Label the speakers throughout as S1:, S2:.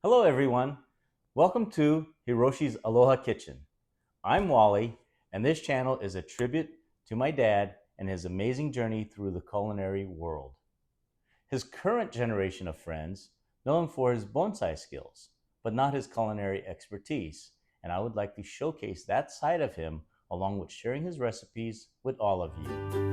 S1: Hello, everyone. Welcome to Hiroshi's Aloha Kitchen. I'm Wally, and this channel is a tribute to my dad and his amazing journey through the culinary world. His current generation of friends know him for his bonsai skills, but not his culinary expertise, and I would like to showcase that side of him along with sharing his recipes with all of you.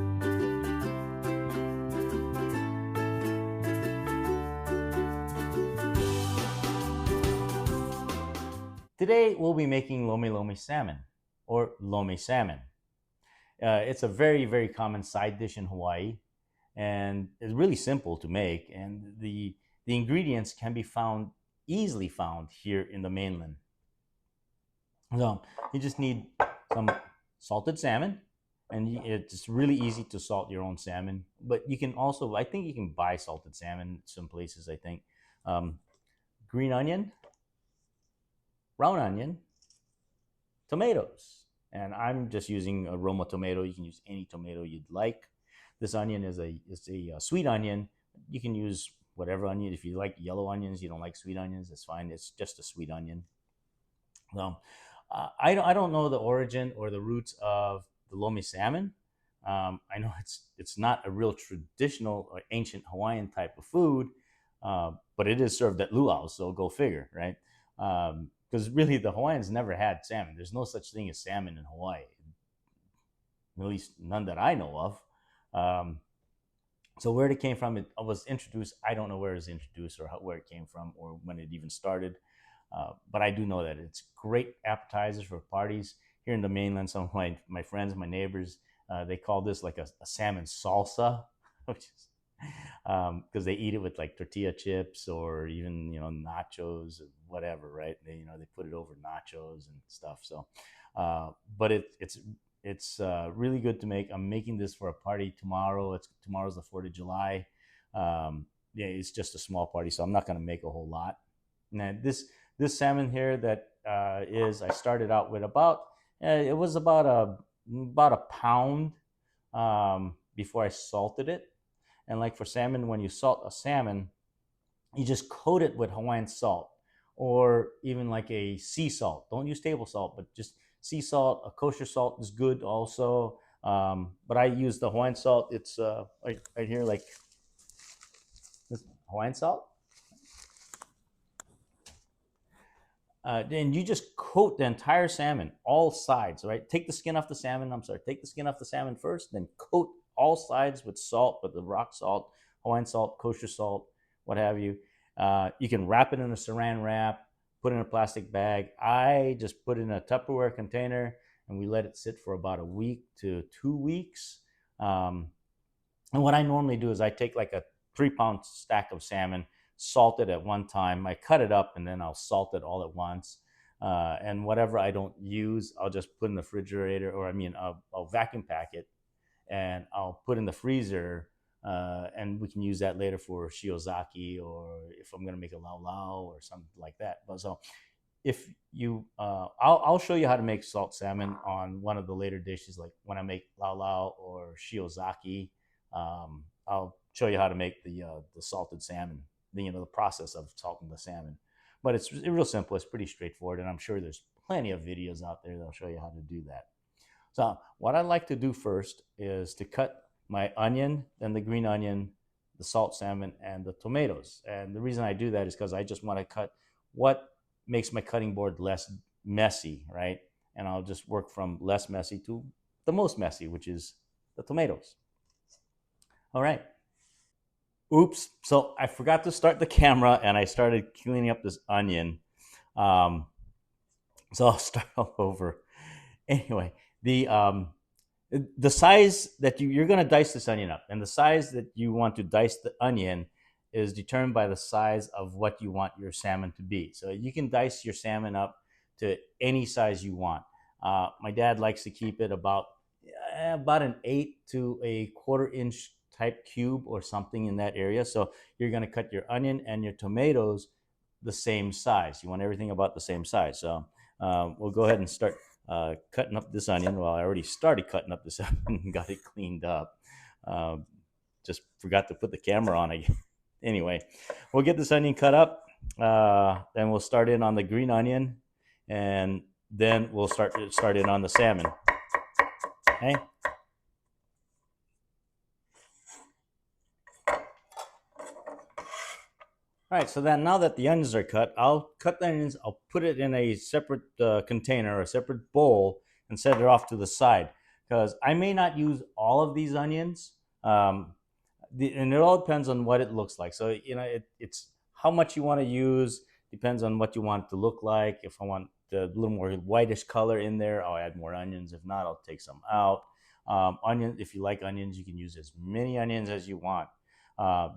S1: Today, we'll be making Lomi Salmon, or Lomi Salmon. It's a very common side dish in Hawaii, and it's really simple to make. And the ingredients can be found easily found here in the mainland. So you just need some salted salmon, and it's really easy to salt your own salmon. But you can also, I think, you can buy salted salmon some places. I think um, green onion, brown onion, tomatoes. And I'm just using a Roma tomato. You can use any tomato you'd like. This onion is a sweet onion. You can use whatever onion. If you like yellow onions, you don't like sweet onions, that's fine. It's just a sweet onion. So, I don't know the origin or the roots of the lomi salmon. I know it's not a real traditional or ancient Hawaiian type of food, but it is served at luau's, so go figure, right? Because really, the Hawaiians never had salmon. There's no such thing as salmon in Hawaii, at least none that I know of. So where it came from, it was introduced. I don't know where it was introduced or where it came from or when it even started. But I do know that it's great appetizers for parties here in the mainland. Some of my friends, my neighbors, they call this like a salmon salsa, which is because they eat it with like tortilla chips or even nachos or whatever, right? They put it over nachos and stuff. So, but it's really good to make. I'm making this for a party tomorrow. Tomorrow's the 4th of July. Yeah, it's just a small party, so I'm not going to make a whole lot. Now this salmon here that I started out with it was about a pound before I salted it. And like for salmon, when you salt a salmon, you just coat it with Hawaiian salt or even like a sea salt. Don't use table salt, but just sea salt. A kosher salt is good also. But I use the Hawaiian salt. It's right here, like this Hawaiian salt. Then you just coat the entire salmon, all sides, right? Take the skin off the salmon. I'm sorry, take the skin off the salmon first, then coat all sides with salt, with the rock salt, Hawaiian salt, kosher salt, what have you. You can wrap it in a saran wrap, put it in a plastic bag. I just put it in a Tupperware container and we let it sit for about a week to 2 weeks. Um, and what I normally do is I take like a 3 pound stack of salmon, salt it at one time. I cut it up and then I'll salt it all at once. And whatever I don't use, I'll just put in the refrigerator, or I'll vacuum pack it and I'll put in the freezer. And we can use that later for shiozaki, or if I'm gonna make a lau lau or something like that. But so if you, I'll show you how to make salt salmon on one of the later dishes, like when I make lau lau or shiozaki. I'll show you how to make the salted salmon, the process of salting the salmon. But it's real simple. It's pretty straightforward, and I'm sure there's plenty of videos out there that'll show you how to do that. So what I'd like to do first is to cut my onion, then the green onion, the salt salmon, and the tomatoes. And the reason I do that is because I just want to cut what makes my cutting board less messy, right? And I'll just work from less messy to the most messy, which is the tomatoes. All right. Oops. So I forgot to start the camera and I started cleaning up this onion. Um, so I'll start all over. Anyway, the size that you're going to dice this onion up, and the size that you want to dice the onion is determined by the size of what you want your salmon to be. So you can dice your salmon up to any size you want. My dad likes to keep it about an 1/8 to 1/4 inch type cube or something in that area. So you're going to cut your onion and your tomatoes the same size. You want everything about the same size. So we'll go ahead and start cutting up this onion. Well, I already started cutting up this onion and got it cleaned up. Um, just forgot to put the camera on again. Anyway, we'll get this onion cut up. Then we'll start in on the green onion, and then we'll start in on the salmon. Okay. All right, so then now that the onions are cut, I'll cut the onions, I'll put it in a separate container, a separate bowl, and set it off to the side because I may not use all of these onions. Um, and it all depends on what it looks like. So, it's how much you want to use, depends on what you want it to look like. If I want a little more whitish color in there, I'll add more onions. If not, I'll take some out. Onions, if you like onions, you can use as many onions as you want.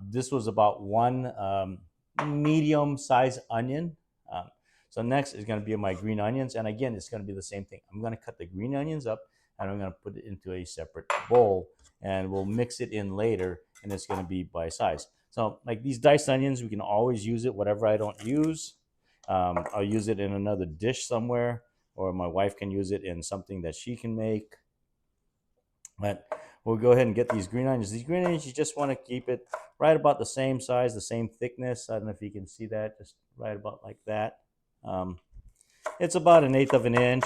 S1: This was about one medium sized onion. Um, so next is going to be my green onions. And again, it's going to be the same thing. I'm going to cut the green onions up and I'm going to put it into a separate bowl and we'll mix it in later and it's going to be by size. So like these diced onions, we can always use it, whatever I don't use. I'll use it in another dish somewhere, or my wife can use it in something that she can make. But we'll go ahead and get these green onions. These green onions, you just want to keep it right about the same size, the same thickness. I don't know if you can see that, just right about like that. Um, it's about 1/8 of an inch.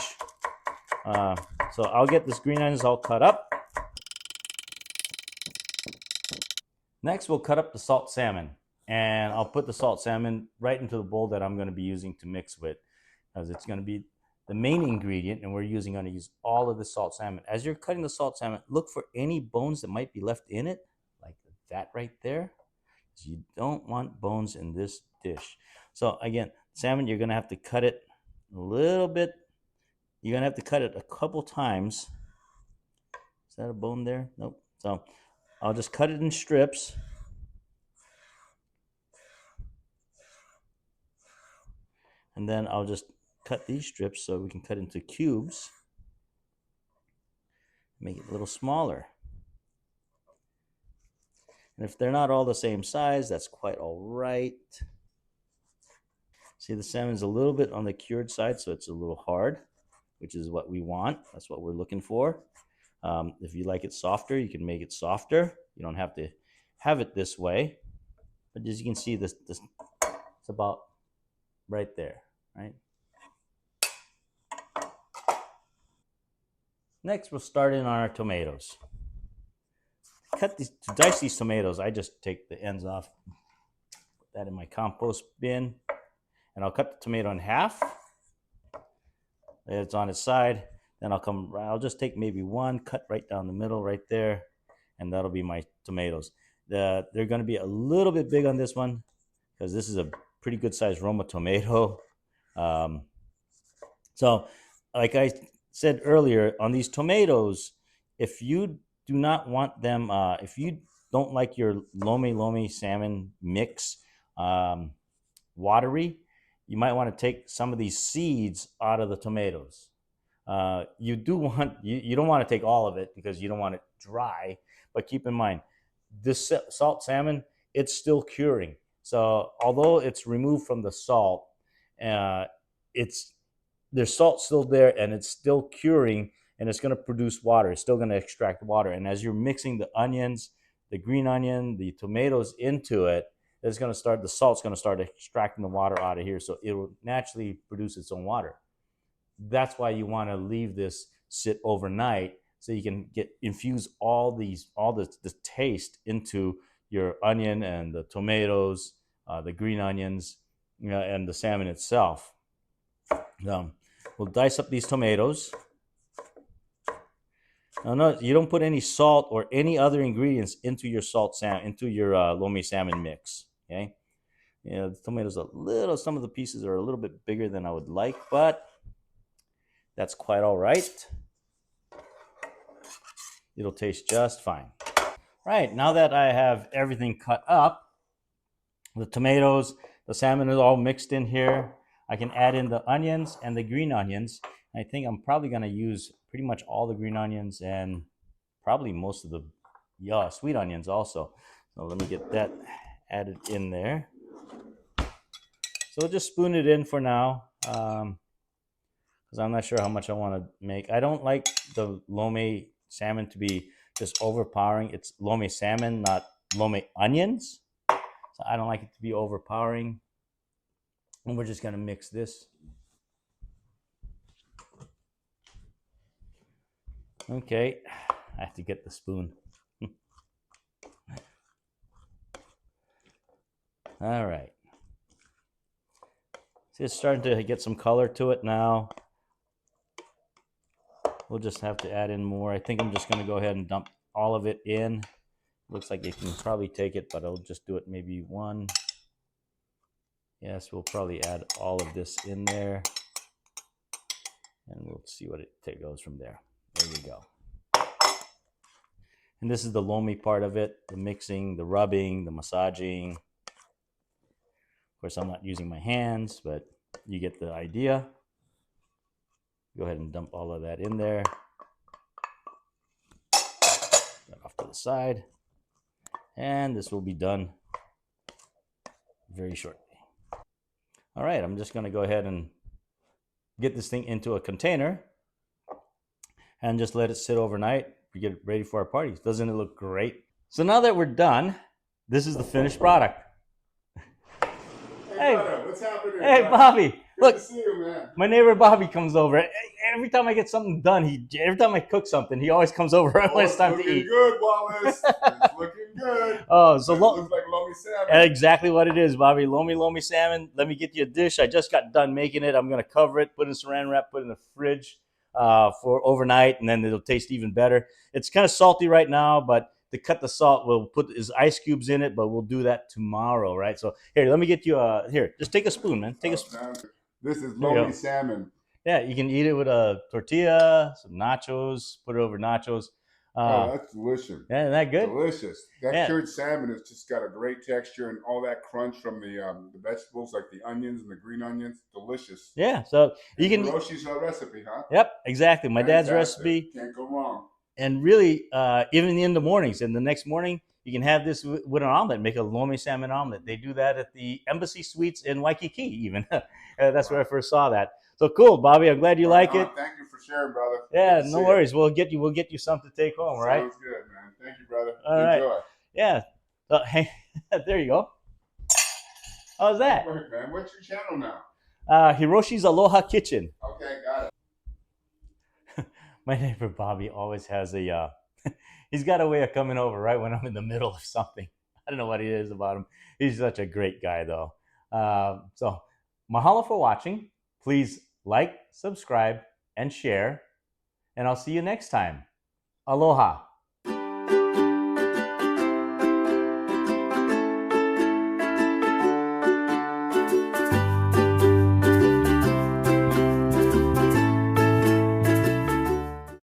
S1: So I'll get this green onions all cut up. Next, we'll cut up the salt salmon. And I'll put the salt salmon right into the bowl that I'm going to be using to mix with, because it's going to be the main ingredient, and we're going to use all of the salt salmon. As you're cutting the salt salmon, look for any bones that might be left in it, like that right there. You don't want bones in this dish. So again, salmon, you're going to have to cut it a little bit. You're going to have to cut it a couple times. Is that a bone there? Nope. So I'll just cut it in strips. And then I'll just cut these strips so we can cut into cubes. Make it a little smaller. And if they're not all the same size, that's quite all right. See, the salmon's a little bit on the cured side, so it's a little hard, which is what we want. That's what we're looking for. If you like it softer, you can make it softer. You don't have to have it this way. But as you can see, this it's about right there, right? Next, we'll start in our tomatoes. To dice these tomatoes, I just take the ends off, put that in my compost bin, and I'll cut the tomato in half. It's on its side. Then I'll just take maybe one, cut right down the middle right there, and that'll be my tomatoes. They're going to be a little bit big on this one because this is a pretty good sized Roma tomato. So, like I said earlier, on these tomatoes, if you do not want them, if you don't like your Lomi salmon mix watery, you might want to take some of these seeds out of the tomatoes. You don't want to take all of it because you don't want it dry. But keep in mind, this salt salmon, it's still curing. So although it's removed from the salt, it's there's salt still there and it's still curing and it's going to produce water. It's still going to extract water. And as you're mixing the onions, the green onion, the tomatoes into it, the salt's going to start extracting the water out of here. So it will naturally produce its own water. That's why you want to leave this sit overnight so you can infuse all the taste into your onion and the tomatoes, the green onions, and the salmon itself. We'll dice up these tomatoes. Now, no, you don't put any salt or any other ingredients into your Lomi salmon mix. Okay, the tomatoes some of the pieces are a little bit bigger than I would like, but that's quite all right. It'll taste just fine. Right, now that I have everything cut up, the tomatoes, the salmon is all mixed in here. I can add in the onions and the green onions. I think I'm probably going to use pretty much all the green onions and probably most of the sweet onions also. So let me get that added in there. So we'll just spoon it in for now because I'm not sure how much I want to make. I don't like the Lomi salmon to be just overpowering. It's Lomi salmon, not Lomi onions. So I don't like it to be overpowering. And we're just going to mix this. Okay, I have to get the spoon. All right. See, it's starting to get some color to it now. We'll just have to add in more. I think I'm just going to go ahead and dump all of it in. Looks like you can probably take it, but I'll just do it maybe one. Yes, we'll probably add all of this in there. And we'll see what it goes from there. There we go. And this is the Lomi part of it, the mixing, the rubbing, the massaging. Of course, I'm not using my hands, but you get the idea. Go ahead and dump all of that in there. That off to the side. And this will be done very shortly. All right, I'm just going to go ahead and get this thing into a container and just let it sit overnight. We get it ready for our parties. Doesn't it look great? So now that we're done, this is the finished product.
S2: Hey, brother, what's happening?
S1: Hey, Bobby.
S2: Good
S1: Look,
S2: to see you, man.
S1: My neighbor Bobby comes over. Every time I get something done, every time I cook something, he always comes over when it's time to eat.
S2: Looking good, Wallace. It's looking good.
S1: Oh, so
S2: it looks like Lomi Salmon.
S1: Exactly what it is, Bobby. Lomi Salmon. Let me get you a dish. I just got done making it. I'm gonna cover it, put it in saran wrap, put it in the fridge for overnight, and then it'll taste even better. It's kind of salty right now, but to cut the salt, we'll put ice cubes in it, but we'll do that tomorrow, right? So here, let me get you here. Just take a spoon, man. Take a spoon.
S2: This is Lomi Salmon.
S1: Yeah, you can eat it with a tortilla, some nachos, put it over nachos.
S2: Oh, that's delicious.
S1: Yeah, isn't that good?
S2: Delicious. That cured salmon has just got a great texture and all that crunch from the vegetables like the onions and the green onions. Delicious.
S1: Yeah, so you can.
S2: Hiroshi's recipe, huh?
S1: Yep, exactly. My dad's recipe.
S2: Can't go wrong.
S1: And really, even in the mornings, and the next morning, you can have this with an omelet. Make a Lomi salmon omelet. They do that at the Embassy Suites in Waikiki. Even that's where I first saw that. So cool, Bobby. I'm glad you like it.
S2: Thank you for sharing, brother.
S1: Yeah, no worries. We'll get you something to take home. All right.
S2: Sounds good, man. Thank you, brother.
S1: All right.
S2: Enjoy.
S1: Yeah. Hey, there you go. How's that?
S2: Perfect, man. What's your channel now?
S1: Hiroshi's Aloha Kitchen.
S2: Okay, got it.
S1: My neighbor Bobby always has a. He's got a way of coming over right when I'm in the middle of something. I don't know what it is about him. He's such a great guy, though. So, mahalo for watching. Please like, subscribe, and share. And I'll see you next time. Aloha.